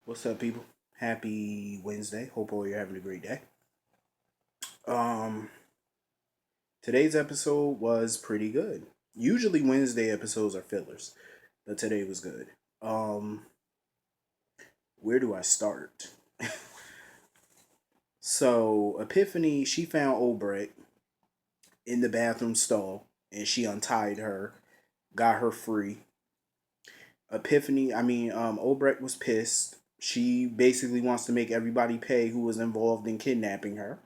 What's up, people? Happy Wednesday. Hope all you're having a great day. Um, Today's episode was pretty good. Usually Wednesday episodes are fillers, but today was good. Um, where do I start? So Epiphany, she found Obrecht in the bathroom stall, and she untied her, got her free. Obrecht was pissed. She basically wants to make everybody pay who was involved in kidnapping her.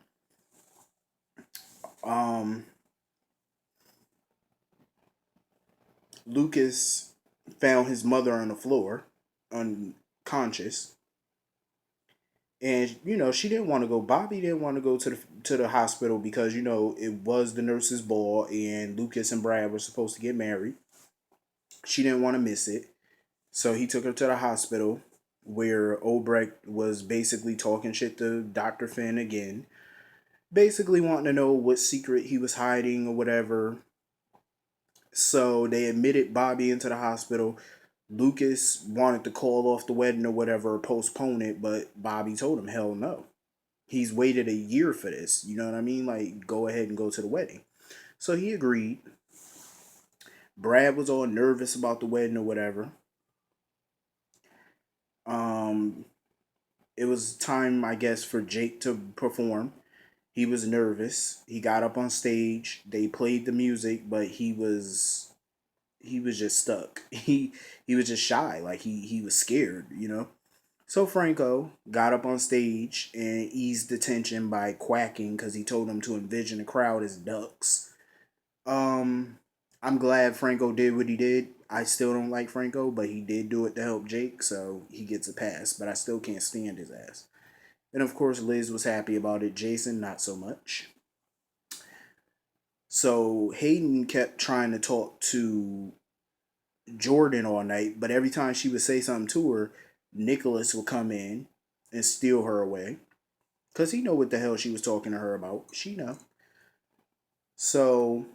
Um, Lucas found his mother on the floor, unconscious, and she didn't want to go. Bobby didn't want to go to the hospital because it was the nurse's ball, and Lucas and Brad were supposed to get married. She didn't want to miss it, so he took her to the hospital, where Obrecht was basically talking shit to Dr. Finn again, basically wanting to know what secret he was hiding or whatever. So they admitted Bobby into the hospital. Lucas wanted to call off the wedding or whatever, or postpone it, but Bobby told him, hell no. He's waited a year for this. You know what I mean? Like, go ahead and go to the wedding. So he agreed. Brad was all nervous about the wedding or whatever. Um, it was time, I guess, for Jake to perform. He was nervous. He got up on stage. They played the music, but he was just stuck. He was just shy, like he was scared. So Franco got up on stage and eased the tension by quacking because he told him to envision the crowd as ducks. Um, I'm glad Franco did what he did. I still don't like Franco, but he did do it to help Jake, so he gets a pass. But I still can't stand his ass. And of course, Liz was happy about it. Jason, not so much. So Hayden kept trying to talk to Jordan all night, but every time she would say something to her, Nicholas would come in and steal her away. Cause he know what the hell she was talking to her about. She know. So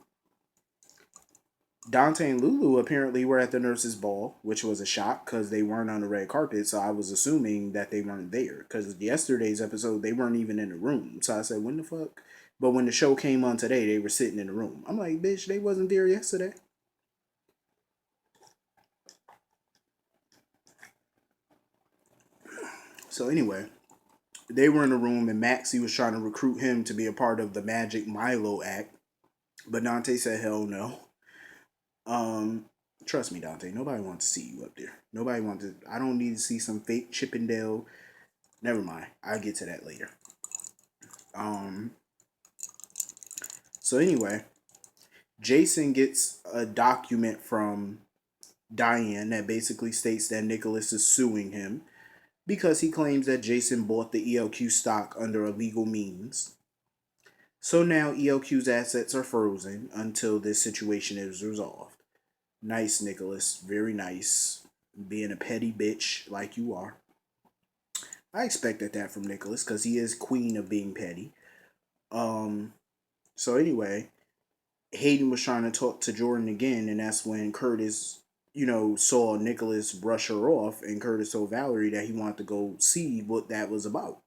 Dante and Lulu apparently were at the nurse's ball, which was a shock because they weren't on the red carpet. So I was assuming that they weren't there. Because yesterday's episode, they weren't even in the room. So I said, when the fuck? But when the show came on today, they were sitting in the room. I'm like, bitch, they wasn't there yesterday. So anyway, they were in the room and Maxie was trying to recruit him to be a part of the Magic Milo act. But Dante said, hell no. Um, Trust me, Dante, nobody wants to see you up there. Nobody wants to. I don't need to see some fake Chippendale. Never mind. I'll get to that later. Um, so anyway, Jason gets a document from Diane that basically states that Nicholas is suing him because he claims that Jason bought the ELQ stock under illegal means. So now ELQ's assets are frozen until this situation is resolved. Nice, Nicholas. Very nice. Being a petty bitch like you are. I expected that from Nicholas because he is queen of being petty. Um. So anyway, Hayden was trying to talk to Jordan again, and that's when Curtis, saw Nicholas brush her off, and Curtis told Valerie that he wanted to go see what that was about.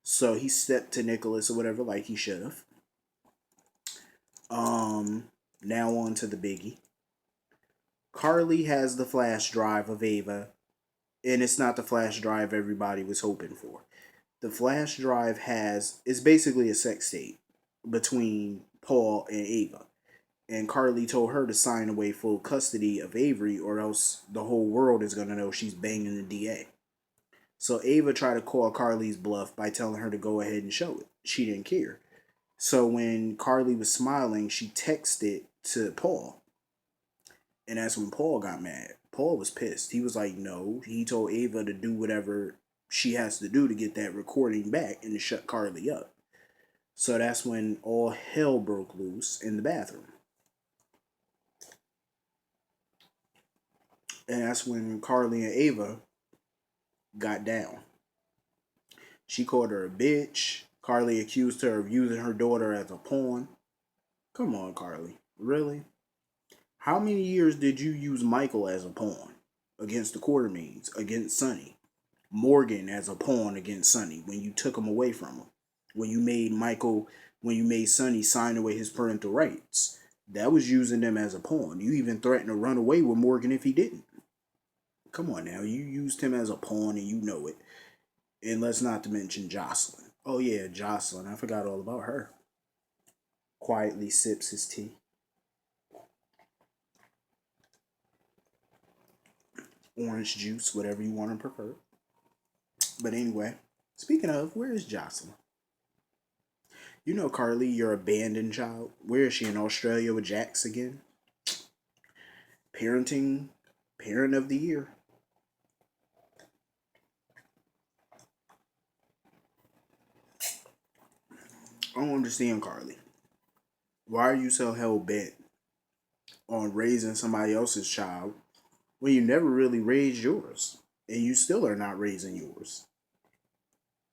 So he stepped to Nicholas or whatever, like he should have. Um. Now on to the biggie. Carly has the flash drive of Ava, and it's not the flash drive everybody was hoping for. The flash drive has is basically a sex tape between Paul and Ava. And Carly told her to sign away full custody of Avery, or else the whole world is gonna know she's banging the DA. So Ava tried to call Carly's bluff by telling her to go ahead and show it. She didn't care. So when Carly was smiling, she texted to Paul. And that's when Paul got mad. Paul was pissed. He was like, no. He told Ava to do whatever she has to do to get that recording back and to shut Carly up. So that's when all hell broke loose in the bathroom. And that's when Carly and Ava got down. She called her a bitch. Carly accused her of using her daughter as a pawn. Come on, Carly. Really? How many years did you use Michael as a pawn? Against the Quartermaines, against Sonny. Morgan as a pawn against Sonny when you took him away from him. When you made Sonny sign away his parental rights. That was using them as a pawn. You even threatened to run away with Morgan if he didn't. Come on now, you used him as a pawn and you know it. And let's not to mention Jocelyn. Oh yeah, Jocelyn. I forgot all about her. Quietly sips his tea. Orange juice, whatever you want to prefer. But anyway, speaking of, where is Jocelyn? You know, Carly, your abandoned child. Where is she, in Australia with Jax again? Parenting, parent of the year. I don't understand, Carly. Why are you so hell bent on raising somebody else's child when you never really raised yours? And you still are not raising yours.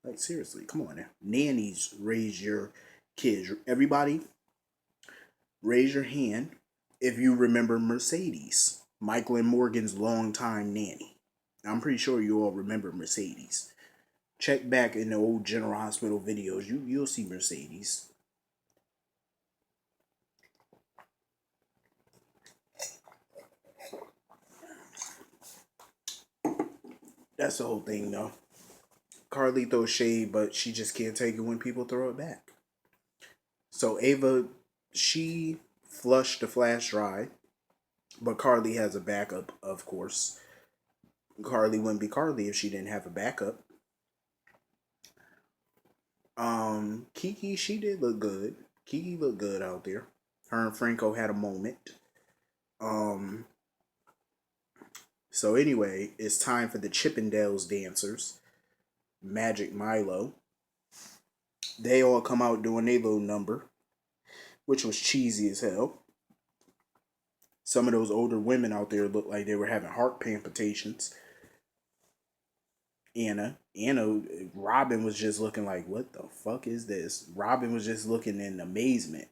Like, seriously, come on now. Nannies raise your kids. Everybody, raise your hand if you remember Mercedes, Michael and Morgan's longtime nanny. I'm pretty sure you all remember Mercedes. Check back in the old General Hospital videos. You'll see Mercedes. That's the whole thing, though. Carly throws shade, but she just can't take it when people throw it back. So Ava, she flushed the flash drive, but Carly has a backup, of course. Carly wouldn't be Carly if she didn't have a backup. Kiki, she did look good. Kiki looked good out there. Her and Franco had a moment. Um, so anyway, it's time for the Chippendales dancers. Magic Milo. They all come out doing their little number, which was cheesy as hell. Some of those older women out there looked like they were having heart palpitations. Robin was just looking like, what the fuck is this? Robin was just looking in amazement.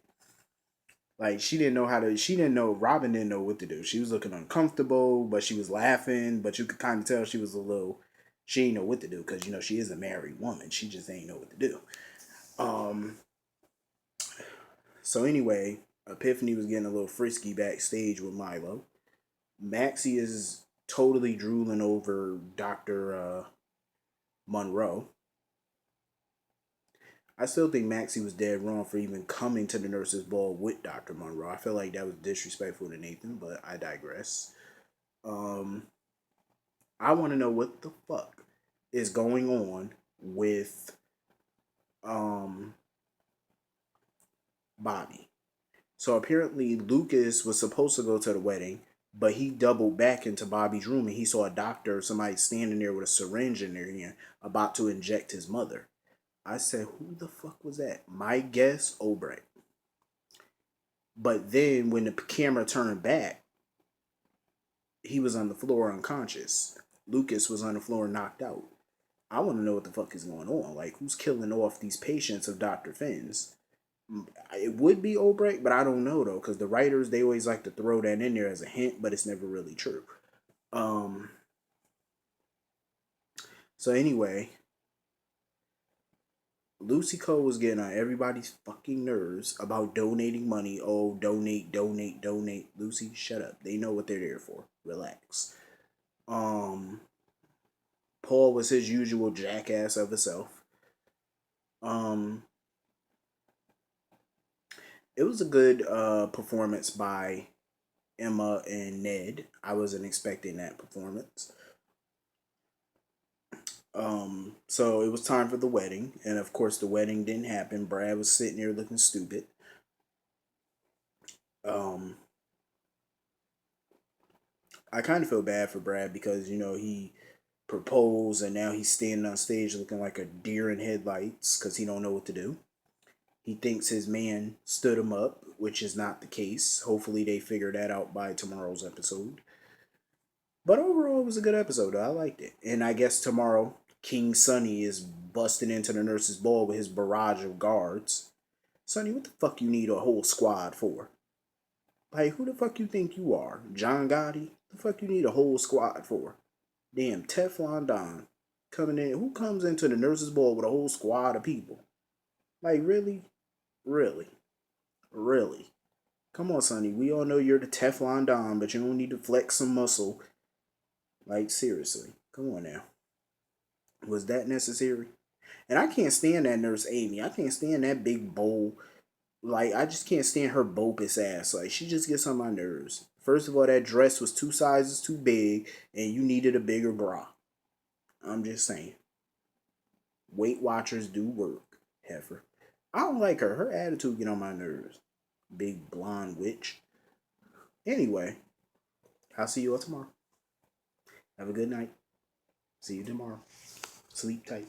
Like Robin didn't know what to do. She was looking uncomfortable, but she was laughing, but you could kind of tell she didn't know what to do because, she is a married woman. She just ain't know what to do. Um, so anyway, Epiphany was getting a little frisky backstage with Milo. Maxie is totally drooling over Dr. Monroe. I still think Maxie was dead wrong for even coming to the nurses' ball with Dr. Monroe. I feel like that was disrespectful to Nathan, but I digress. Um, I want to know what the fuck is going on with um, Bobby. So apparently Lucas was supposed to go to the wedding, but he doubled back into Bobby's room and he saw a doctor or somebody standing there with a syringe in their hand about to inject his mother. I said, who the fuck was that? My guess, Obrecht. But then when the camera turned back, he was on the floor unconscious. Lucas was on the floor knocked out. I want to know what the fuck is going on. Like, who's killing off these patients of Dr. Finn's? It would be Obrecht, but I don't know though, because the writers, they always like to throw that in there as a hint, but it's never really true. Um. So anyway, Lucy Cole was getting on everybody's fucking nerves about donating money. Oh, donate, donate, donate. Lucy, shut up. They know what they're there for. Relax. Um, Paul was his usual jackass of himself. Um, it was a good performance by Emma and Ned. I wasn't expecting that performance. So it was time for the wedding, and of course the wedding didn't happen. Brad was sitting there looking stupid. Um, I kind of feel bad for Brad because he proposed and now he's standing on stage looking like a deer in headlights because he don't know what to do. He thinks his man stood him up, which is not the case. Hopefully they figure that out by tomorrow's episode. But overall, it was a good episode. Though. I liked it, and I guess tomorrow King Sonny is busting into the nurse's ball with his barrage of guards. Sonny, what the fuck you need a whole squad for? Like, who the fuck you think you are? John Gotti? The fuck you need a whole squad for? Damn, Teflon Don. coming in. Who comes into the nurses' board with a whole squad of people? Like, really? Really? Really? Come on, Sonny. We all know you're the Teflon Don, but you don't need to flex some muscle. Like, seriously. Come on now. Was that necessary? And I can't stand that nurse Amy. I can't stand that big bowl. Like, I just can't stand her bogus ass. Like, she just gets on my nerves. First of all, that dress was 2 sizes too big, and you needed a bigger bra. I'm just saying. Weight Watchers do work, heifer. I don't like her. Her attitude get on my nerves. Big blonde witch. Anyway, I'll see you all tomorrow. Have a good night. See you tomorrow. Sleep tight.